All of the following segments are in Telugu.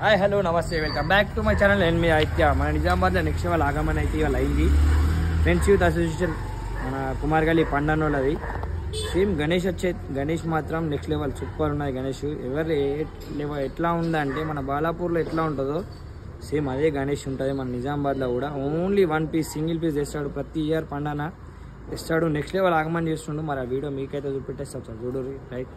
హాయ్ హలో నమస్తే welcome back to my channel. నేను మీ ఆదిత్య. మన నిజామాబాద్లో నెక్స్ట్ లెవెల్ ఆగమని అయితే ఇవాళ అయింది. ఫ్రెండ్స్ యూత్ అసోసియేషన్ మన కుమార్గల్లి పండనోళ్ళది. సేమ్ గణేష్ మాత్రం నెక్స్ట్ లెవెల్ సూపర్ ఉన్నది. గణేష్ ఎట్లా ఉందంటే మన బాలాపూర్లో ఎట్లా ఉంటుందో సేమ్ అదే గణేష్ ఉంటుంది మన నిజామాబాద్లో కూడా. Only one piece single piece తెస్తాడు ప్రతి ఇయర్. పండన తెస్తాడు, నెక్స్ట్ లెవెల్ ఆగమని చేస్తుండు. మరి ఆ వీడియో మీకైతే చూపెట్టేస్తాం సార్, చూడు రైట్.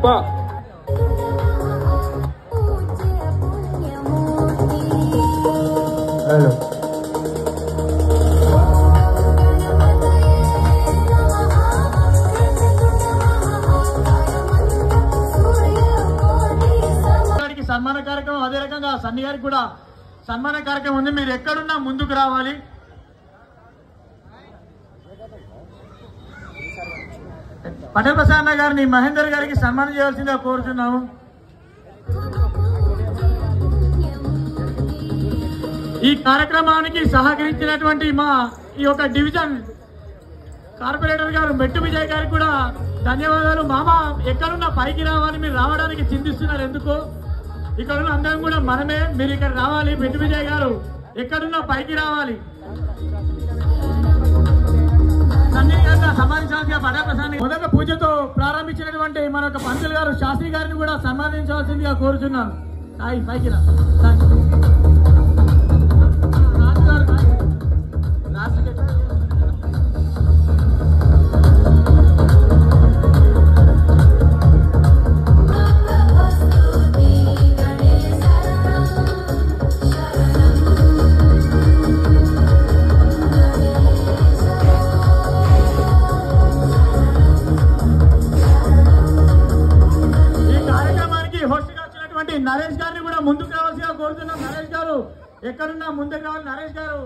Pa. Halo. సన్మాన కార్యక్రమం అదే రకంగా సన్ని గారికి కూడా సన్మాన కార్యక్రమం ఉంది. మీరు ఎక్కడున్నా ముందుకు రావాలి. పటేల్ ప్రసాద్ గారిని మహేందర్ గారికి సన్మానం చేయాల్సిందిగా కోరుతున్నాము. ఈ కార్యక్రమానికి సహకరించినటువంటి మా ఈ యొక్క డివిజన్ కార్పొరేటర్ గారు మెట్టు విజయ్ గారికి కూడా ధన్యవాదాలు. మామ ఎక్కడున్నా పైకి రావాలి, మీరు రావడానికి చింతిస్తున్నారు ఎందుకు? ఇక్కడ ఉన్న అందరం కూడా మనమే, మీరు ఇక్కడ రావాలి. మెట్టు విజయ్ గారు ఎక్కడున్నా పైకి రావాలి. సన్మానించాల్సిన పటేల్ ప్రసాద్ మొదట పూజతో ప్రారంభించినటువంటి మన యొక్క పంతులు గారు శాస్త్రి గారిని కూడా సన్మానించవలసిందిగా కోరుచున్నాను. పైకి రా. నరేష్ గారిని కూడా ముందుకు రావాల్సిగా కోరుతున్నాం. నరేష్ గారు ఎక్కడున్నా ముందుకు రావాలి. నరేష్ గారు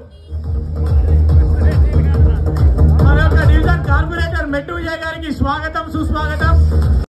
మన యొక్క డివిజన్ కార్పొరేటర్ మెట్టు విజయ్ గారికి స్వాగతం సుస్వాగతం.